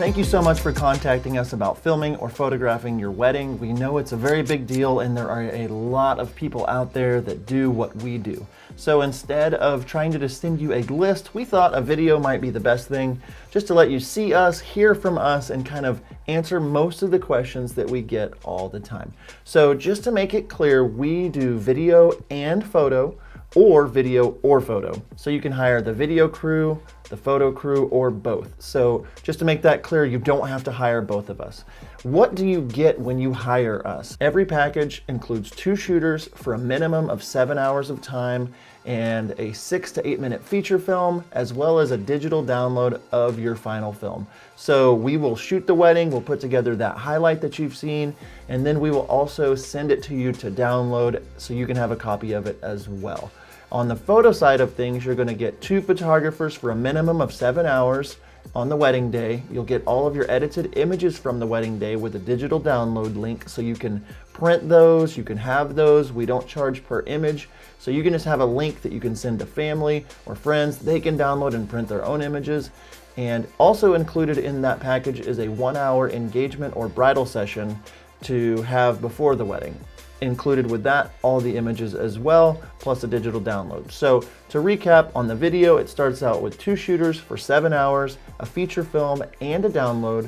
Thank you so much for contacting us about filming or photographing your wedding. We know it's a very big deal and there are a lot of people out there that do what we do. So instead of trying to just send you a list, we thought a video might be the best thing, just to let you see us, hear from us, and kind of answer most of the questions that we get all the time. So just to make it clear, we do video and photo, or video or photo. So you can hire the video crew, the photo crew, or both. So just to make that clear, you don't have to hire both of us. What do you get when you hire us? Every package includes 2 shooters for a minimum of 7 hours of time and a 6 to 8 minute feature film, as well as a digital download of your final film. So we will shoot the wedding, we'll put together that highlight that you've seen, and then we will also send it to you to download so you can have a copy of it as well. On the photo side of things, you're going to get 2 photographers for a minimum of 7 hours on the wedding day. You'll get all of your edited images from the wedding day with a digital download link, so you can print those, you can have those. We don't charge per image, so you can just have a link that you can send to family or friends. They can download and print their own images. And also included in that package is a 1-hour engagement or bridal session to have before the wedding. Included with that, all the images as well, plus a digital download. So to recap, on the video, it starts out with 2 shooters for 7 hours, a feature film, and a download.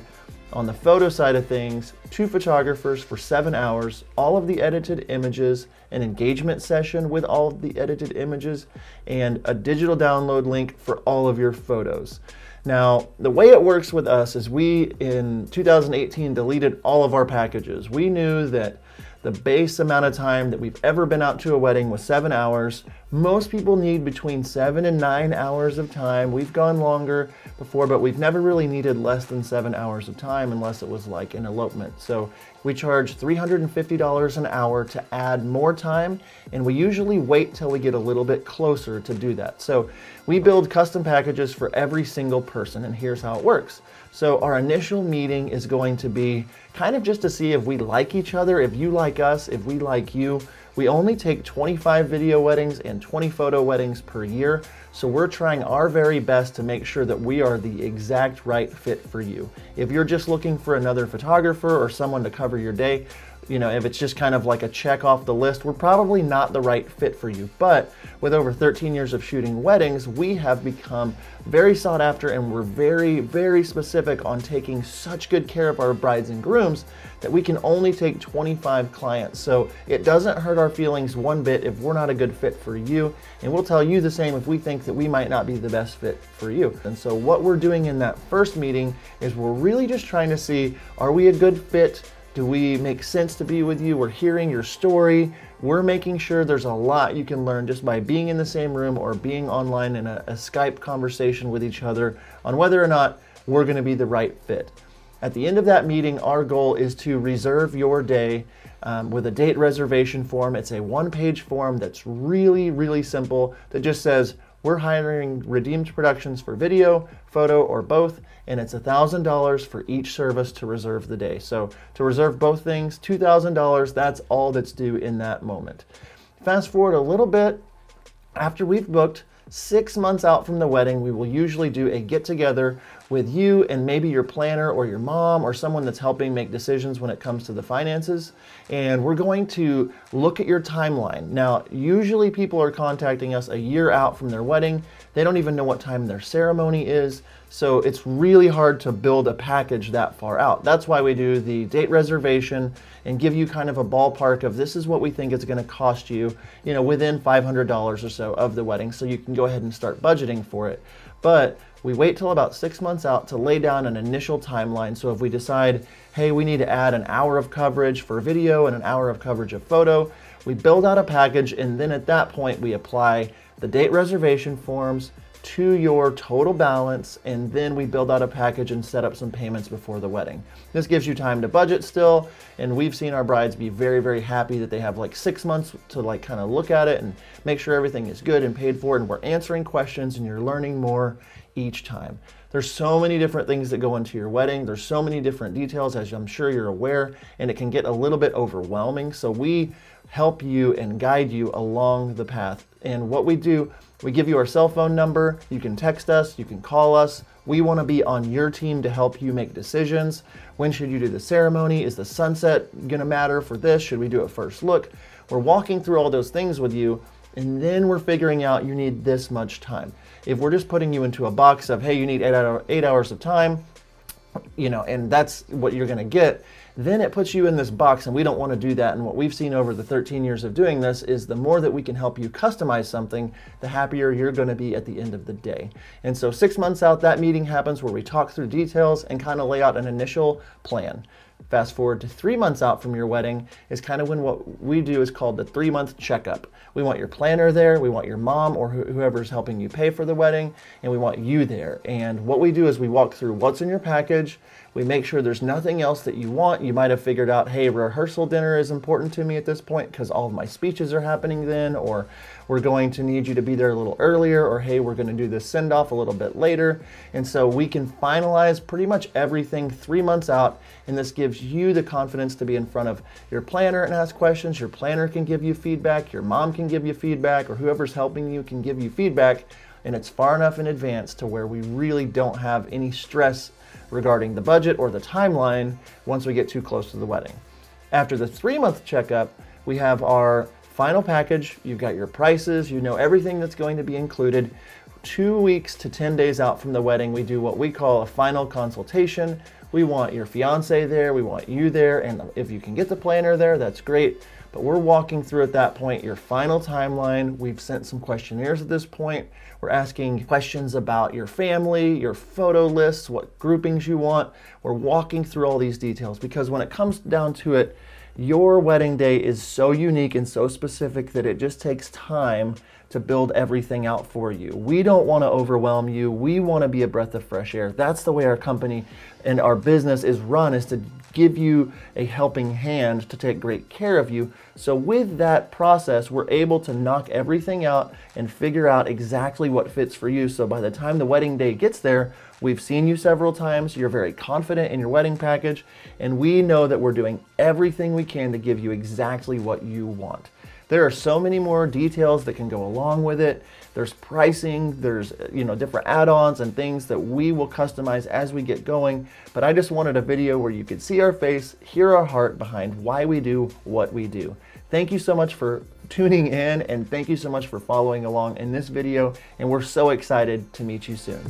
On the photo side of things, 2 photographers for 7 hours, all of the edited images, an engagement session with all of the edited images, and a digital download link for all of your photos. Now, the way it works with us is we, in 2018, deleted all of our packages. We knew that the base amount of time that we've ever been out to a wedding was 7 hours. Most people need between 7 and 9 hours of time. We've gone longer before, but we've never really needed less than 7 hours of time unless it was like an elopement. So we charge $350 an hour to add more time, and we usually wait till we get a little bit closer to do that. So we build custom packages for every single person, and here's how it works. So our initial meeting is going to be kind of just to see if we like each other, if you like us, if we like you. We only take 25 video weddings and 20 photo weddings per year, so we're trying our very best to make sure that we are the exact right fit for you. If you're just looking for another photographer or someone to cover your day, you know, if it's just kind of like a check off the list, we're probably not the right fit for you. But with over 13 years of shooting weddings, we have become very sought after, and we're very, very specific on taking such good care of our brides and grooms that we can only take 25 clients. So it doesn't hurt our feelings one bit if we're not a good fit for you, and we'll tell you the same if we think that we might not be the best fit for you. And so what we're doing in that first meeting is we're really just trying to see, are we a good fit? Do we make sense to be with you? We're hearing your story. We're making sure there's a lot you can learn just by being in the same room or being online in a Skype conversation with each other on whether or not we're going to be the right fit. At the end of that meeting, our goal is to reserve your day with a date reservation form. It's a 1-page form that's really, really simple that just says, we're hiring Redeemed Productions for video, photo, or both, and it's $1,000 for each service to reserve the day. So to reserve both things, $2,000, that's all that's due in that moment. Fast forward a little bit, after we've booked, 6 months out from the wedding, we will usually do a get-together with you and maybe your planner or your mom or someone that's helping make decisions when it comes to the finances. And we're going to look at your timeline. Now, usually people are contacting us a year out from their wedding. They don't even know what time their ceremony is. So it's really hard to build a package that far out. That's why we do the date reservation and give you kind of a ballpark of this is what we think it's going to cost you, you know, within $500 or so of the wedding, so you can go ahead and start budgeting for it. But we wait till about 6 months out to lay down an initial timeline. So if we decide, hey, we need to add an hour of coverage for video and an hour of coverage of photo, we build out a package, and then at that point we apply the date reservation forms to your total balance, and then we build out a package and set up some payments before the wedding. This gives you time to budget still, and we've seen our brides be very, very happy that they have like 6 months to like kind of look at it and make sure everything is good and paid for, and we're answering questions and you're learning more each time. There's so many different things that go into your wedding. There's so many different details, as I'm sure you're aware, and it can get a little bit overwhelming. So we help you and guide you along the path. And what we do, we give you our cell phone number. You can text us, you can call us. We want to be on your team to help you make decisions. When should you do the ceremony? Is the sunset going to matter for this? Should we do it first look? We're walking through all those things with you, and then we're figuring out you need this much time. If we're just putting you into a box of, hey, you need 8 hours of time, and that's what you're going to get, then it puts you in this box, and we don't want to do that. And what we've seen over the 13 years of doing this is the more that we can help you customize something, the happier you're going to be at the end of the day. And so 6 months out, that meeting happens where we talk through details and kind of lay out an initial plan. Fast forward to 3 months out from your wedding is kind of when what we do is called the 3-month checkup. We want your planner there, we want your mom or whoever's helping you pay for the wedding, and we want you there. And what we do is we walk through what's in your package. We make sure there's nothing else that you want. You might have figured out, hey, rehearsal dinner is important to me at this point because all of my speeches are happening then, or we're going to need you to be there a little earlier, or hey, we're going to do this send-off a little bit later. And so we can finalize pretty much everything 3 months out, and this gives you the confidence to be in front of your planner and ask questions. Your planner can give you feedback, your mom can give you feedback, or whoever's helping you can give you feedback, and it's far enough in advance to where we really don't have any stress regarding the budget or the timeline once we get too close to the wedding. After the 3-month checkup, we have our final package. You've got your prices, you know everything that's going to be included. 2 weeks to 10 days out from the wedding, we do what we call a final consultation. We want your fiance there, we want you there, and if you can get the planner there, that's great. But we're walking through at that point your final timeline. We've sent some questionnaires at this point. We're asking questions about your family, your photo lists, what groupings you want. We're walking through all these details because when it comes down to it, your wedding day is so unique and so specific that it just takes time to build everything out for you. We don't want to overwhelm you. We want to be a breath of fresh air. That's the way our company and our business is run, is to give you a helping hand to take great care of you. So with that process, we're able to knock everything out and figure out exactly what fits for you. So by the time the wedding day gets there, we've seen you several times, you're very confident in your wedding package, and we know that we're doing everything we can to give you exactly what you want. There are so many more details that can go along with it. There's pricing, there's different add-ons and things that we will customize as we get going. But I just wanted a video where you could see our face, hear our heart behind why we do what we do. Thank you so much for tuning in, and thank you so much for following along in this video. And we're so excited to meet you soon.